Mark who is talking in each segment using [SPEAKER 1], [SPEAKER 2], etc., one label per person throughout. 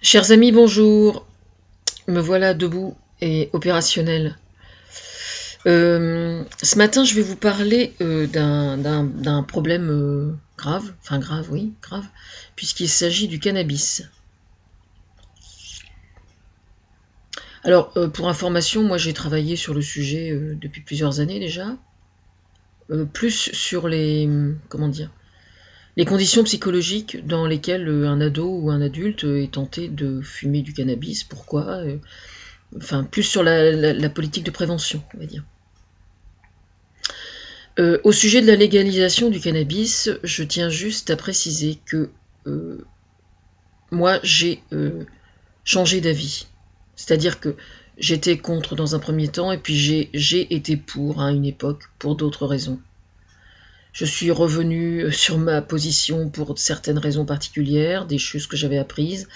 [SPEAKER 1] Chers amis, bonjour. Me voilà debout et opérationnel. Ce matin, je vais vous parler d'un problème grave, enfin grave, oui, grave, puisqu'il s'agit du cannabis. Alors, pour information, moi j'ai travaillé sur le sujet depuis plusieurs années déjà, plus sur comment dire, les conditions psychologiques dans lesquelles un ado ou un adulte est tenté de fumer du cannabis. Pourquoi enfin, plus sur la politique de prévention, on va dire. Au sujet de la légalisation du cannabis, je tiens juste à préciser que moi, j'ai changé d'avis. C'est-à-dire que j'étais contre dans un premier temps, et puis j'ai été pour à une époque, pour d'autres raisons. Je suis revenue sur ma position pour certaines raisons particulières, des choses que j'avais apprises,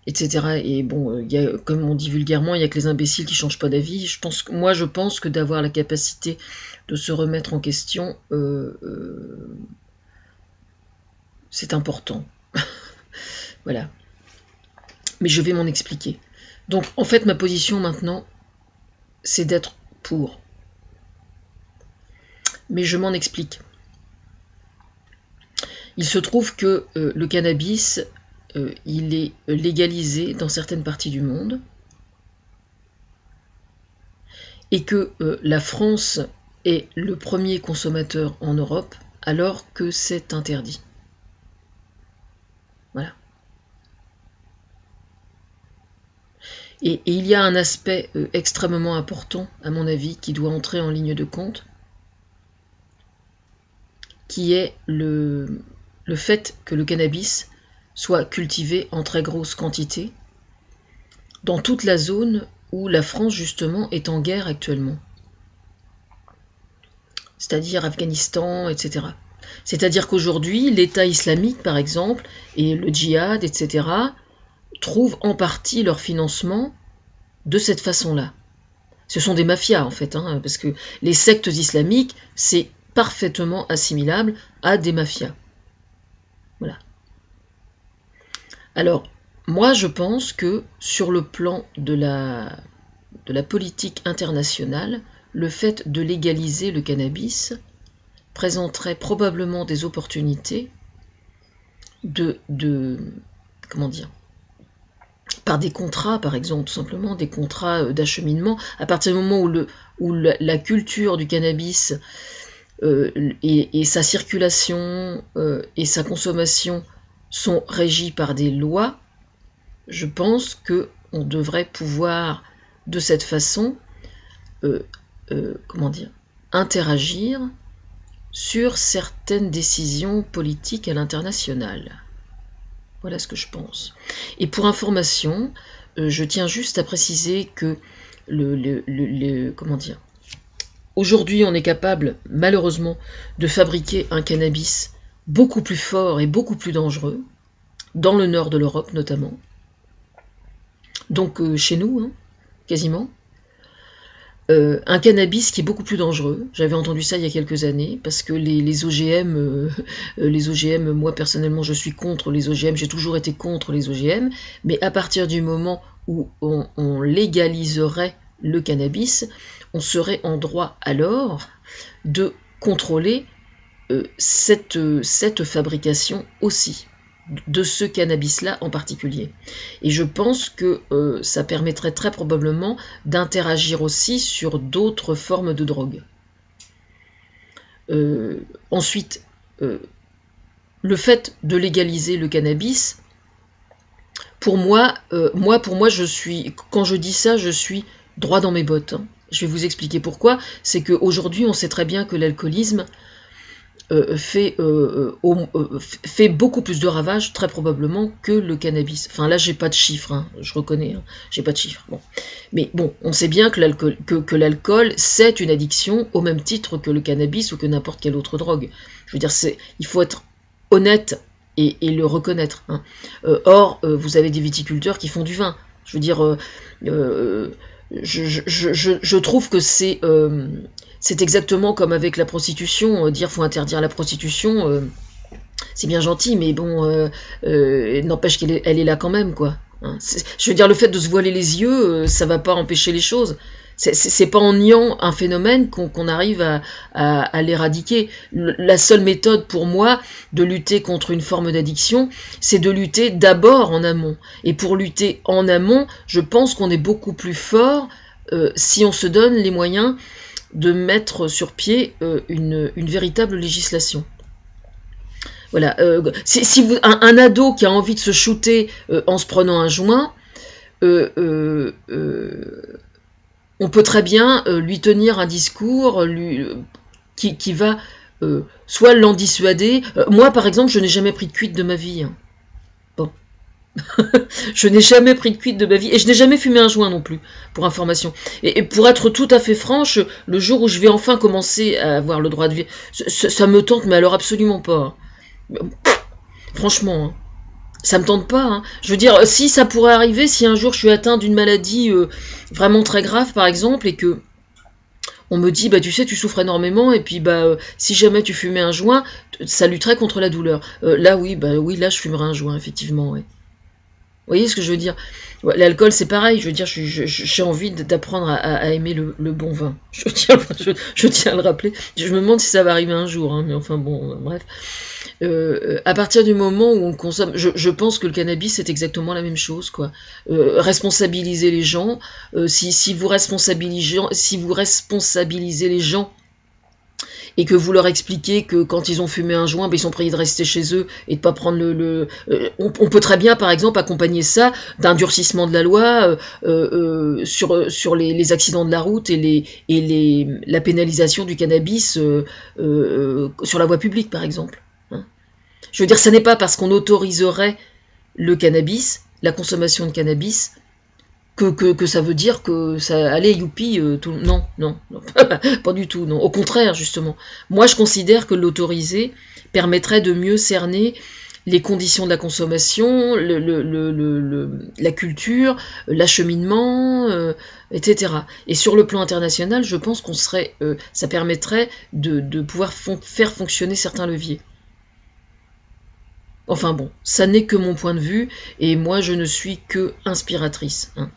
[SPEAKER 1] etc. Et bon, comme on dit vulgairement, il n'y a que les imbéciles qui ne changent pas d'avis. Moi, je pense que d'avoir la capacité de se remettre en question, c'est important. Voilà. Mais je vais m'en expliquer. Donc, en fait, ma position maintenant, c'est d'être pour. Mais je m'en explique. Il se trouve que le cannabis, il est légalisé dans certaines parties du monde, et que la France est le premier consommateur en Europe, alors que c'est interdit. Voilà. Et il y a un aspect extrêmement important, à mon avis, qui doit entrer en ligne de compte, qui est le fait que le cannabis soit cultivé en très grosse quantité dans toute la zone où la France, justement, est en guerre actuellement. C'est-à-dire Afghanistan, etc. C'est-à-dire qu'aujourd'hui, l'État islamique, par exemple, et le djihad, etc., trouvent en partie leur financement de cette façon-là. Ce sont des mafias, en fait, parce que les sectes islamiques, c'est parfaitement assimilable à des mafias. Voilà. Alors, moi, je pense que sur le plan de la politique internationale, le fait de légaliser le cannabis présenterait probablement des opportunités comment dire, par des contrats, par exemple, tout simplement, des contrats d'acheminement, à partir du moment où la culture du cannabis et sa circulation et sa consommation sont régies par des lois, je pense qu'on devrait pouvoir, de cette façon, comment dire, interagir sur certaines décisions politiques à l'international. Voilà ce que je pense. Et pour information, je tiens juste à préciser que comment dire, aujourd'hui, on est capable, malheureusement, de fabriquer un cannabis beaucoup plus fort et beaucoup plus dangereux, dans le nord de l'Europe notamment. Donc chez nous, quasiment. Un cannabis qui est beaucoup plus dangereux. J'avais entendu ça il y a quelques années, parce que les OGM, moi personnellement je suis contre les OGM, j'ai toujours été contre les OGM, mais à partir du moment où on légaliserait le cannabis, on serait en droit alors de contrôler cette fabrication aussi, de ce cannabis-là en particulier. Et je pense que ça permettrait très probablement d'interagir aussi sur d'autres formes de drogue. Ensuite, le fait de légaliser le cannabis, pour moi, quand je dis ça, je suis droit dans mes bottes. Je vais vous expliquer pourquoi. C'est qu'aujourd'hui, on sait très bien que l'alcoolisme fait beaucoup plus de ravages, très probablement, que le cannabis. Enfin, là, j'ai pas de chiffres, je reconnais, j'ai pas de chiffres. Bon. Mais bon, on sait bien que l'alcool, c'est une addiction, au même titre que le cannabis ou que n'importe quelle autre drogue. Je veux dire, il faut être honnête et le reconnaître. Or, vous avez des viticulteurs qui font du vin. Je veux dire, je trouve que c'est exactement comme avec la prostitution. Dire faut interdire la prostitution, c'est bien gentil, mais bon, n'empêche qu'elle est là quand même, quoi. Hein. Je veux dire, le fait de se voiler les yeux, ça va pas empêcher les choses. C'est pas en niant un phénomène qu'on arrive à l'éradiquer. La seule méthode pour moi de lutter contre une forme d'addiction, c'est de lutter d'abord en amont. Et pour lutter en amont, je pense qu'on est beaucoup plus fort si on se donne les moyens de mettre sur pied une véritable législation. Voilà. Si un ado qui a envie de se shooter en se prenant un joint, on peut très bien lui tenir un discours qui va soit l'en dissuader. Moi, par exemple, je n'ai jamais pris de cuite de ma vie. Hein. Bon. Je n'ai jamais pris de cuite de ma vie. Et je n'ai jamais fumé un joint non plus, pour information. Et pour être tout à fait franche, le jour où je vais enfin commencer à avoir le droit de vivre, ça me tente, mais alors absolument pas. Franchement, hein. Ça me tente pas. Hein. Je veux dire, si ça pourrait arriver, si un jour je suis atteint d'une maladie vraiment très grave, par exemple, et que on me dit, bah tu sais, tu souffres énormément, et puis si jamais tu fumais un joint, ça lutterait contre la douleur. Là, oui, là, je fumerais un joint, effectivement. Ouais. Vous voyez ce que je veux dire? Ouais, l'alcool, c'est pareil. Je veux dire, j'ai envie d'apprendre à aimer le bon vin. Je tiens à le rappeler. Je me demande si ça va arriver un jour, hein, mais enfin bon, bref. À partir du moment où on consomme, je pense que le cannabis c'est exactement la même chose, quoi. Responsabiliser les gens, si vous responsabilisez les gens et que vous leur expliquez que quand ils ont fumé un joint, ils sont priés de rester chez eux et de pas prendre on peut très bien, par exemple, accompagner ça d'un durcissement de la loi sur les accidents de la route et la pénalisation du cannabis sur la voie publique, par exemple. Je veux dire, ce n'est pas parce qu'on autoriserait le cannabis, la consommation de cannabis, que ça veut dire que ça allez youpi tout. Non, pas du tout, non. Au contraire, justement. Moi, je considère que l'autoriser permettrait de mieux cerner les conditions de la consommation, la culture, l'acheminement, etc. Et sur le plan international, je pense ça permettrait de pouvoir faire fonctionner certains leviers. Enfin bon, ça n'est que mon point de vue, et moi je ne suis que inspiratrice. Hein.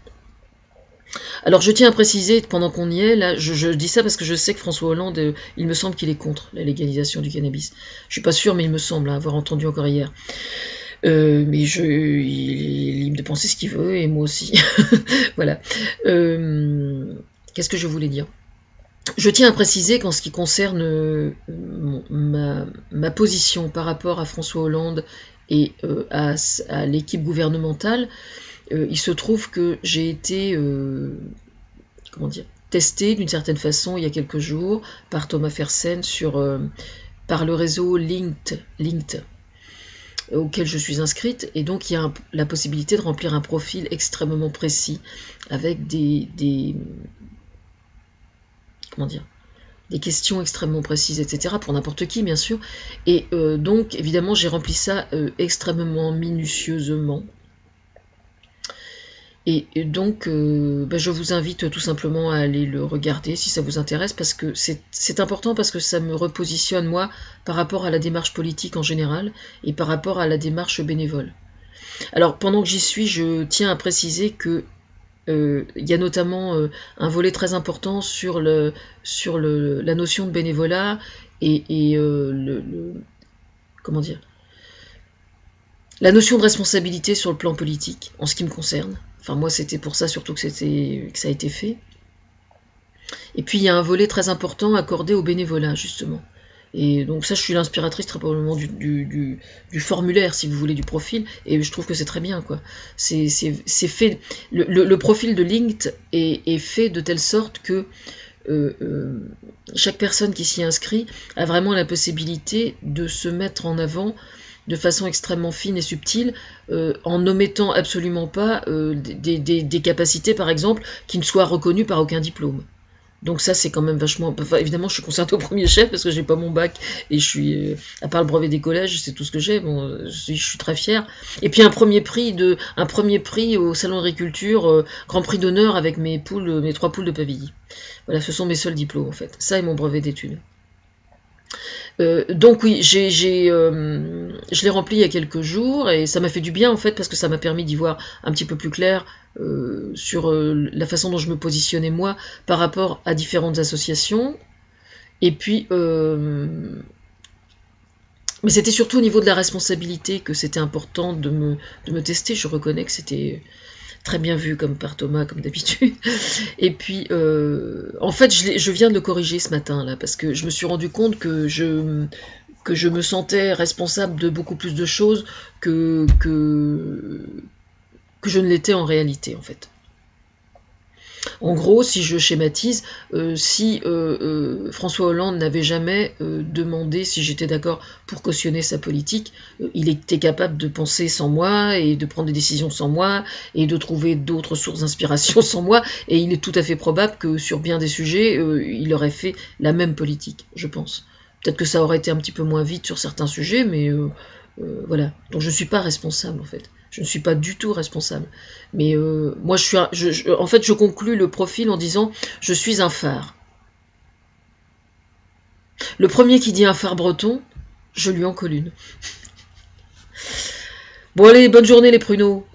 [SPEAKER 1] Alors je tiens à préciser, pendant qu'on y est, là, je dis ça parce que je sais que François Hollande, il me semble qu'il est contre la légalisation du cannabis. Je suis pas sûre, mais il me semble avoir entendu encore hier. Mais il est libre de penser ce qu'il veut, et moi aussi. Voilà. Qu'est-ce que je voulais dire ? Je tiens à préciser qu'en ce qui concerne ma position par rapport à François Hollande et à l'équipe gouvernementale, il se trouve que j'ai été testée d'une certaine façon il y a quelques jours par Thomas Fersen par le réseau Linked auquel je suis inscrite, et donc il y a la possibilité de remplir un profil extrêmement précis avec des questions extrêmement précises, etc., pour n'importe qui, bien sûr. Et donc, évidemment, j'ai rempli ça extrêmement minutieusement. Et donc, je vous invite tout simplement à aller le regarder si ça vous intéresse, parce que c'est important, parce que ça me repositionne, moi, par rapport à la démarche politique en général, et par rapport à la démarche bénévole. Alors, pendant que j'y suis, je tiens à préciser que il y a notamment un volet très important sur la notion de bénévolat et la notion de responsabilité sur le plan politique, en ce qui me concerne. Enfin, moi, c'était pour ça surtout que ça a été fait. Et puis, il y a un volet très important accordé au bénévolat, justement. Et donc ça, je suis l'inspiratrice très probablement du formulaire, si vous voulez, du profil, et je trouve que c'est très bien, quoi. C'est fait, le profil de Linked est fait de telle sorte que chaque personne qui s'y inscrit a vraiment la possibilité de se mettre en avant de façon extrêmement fine et subtile, en n'omettant absolument pas des capacités, par exemple, qui ne soient reconnues par aucun diplôme. Donc ça, c'est quand même vachement... Enfin, évidemment, je suis concernée au premier chef parce que j'ai pas mon bac et je suis... à part le brevet des collèges, c'est tout ce que j'ai. Bon, je suis très fière. Et puis un premier prix au salon d'agriculture, grand prix d'honneur avec mes 3 poules de Pavilly. Voilà, ce sont mes seuls diplômes en fait. Ça et mon brevet d'études. Donc oui, je l'ai rempli il y a quelques jours et ça m'a fait du bien en fait parce que ça m'a permis d'y voir un petit peu plus clair sur la façon dont je me positionnais moi par rapport à différentes associations. Et puis, mais c'était surtout au niveau de la responsabilité que c'était important de me tester. Je reconnais que c'était très bien vu comme par Thomas, comme d'habitude. Et puis, en fait, je viens de le corriger ce matin, là, parce que je me suis rendu compte que je me sentais responsable de beaucoup plus de choses que je ne l'étais en réalité, en fait. En gros, si je schématise, si François Hollande n'avait jamais demandé si j'étais d'accord pour cautionner sa politique, il était capable de penser sans moi et de prendre des décisions sans moi et de trouver d'autres sources d'inspiration sans moi. Et il est tout à fait probable que sur bien des sujets, il aurait fait la même politique, je pense. Peut-être que ça aurait été un petit peu moins vite sur certains sujets, mais voilà. Donc je ne suis pas responsable en fait. Je ne suis pas du tout responsable. Mais moi, en fait, je conclus le profil en disant je suis un phare. Le premier qui dit un phare breton, je lui en colle une. Bon allez, bonne journée les pruneaux.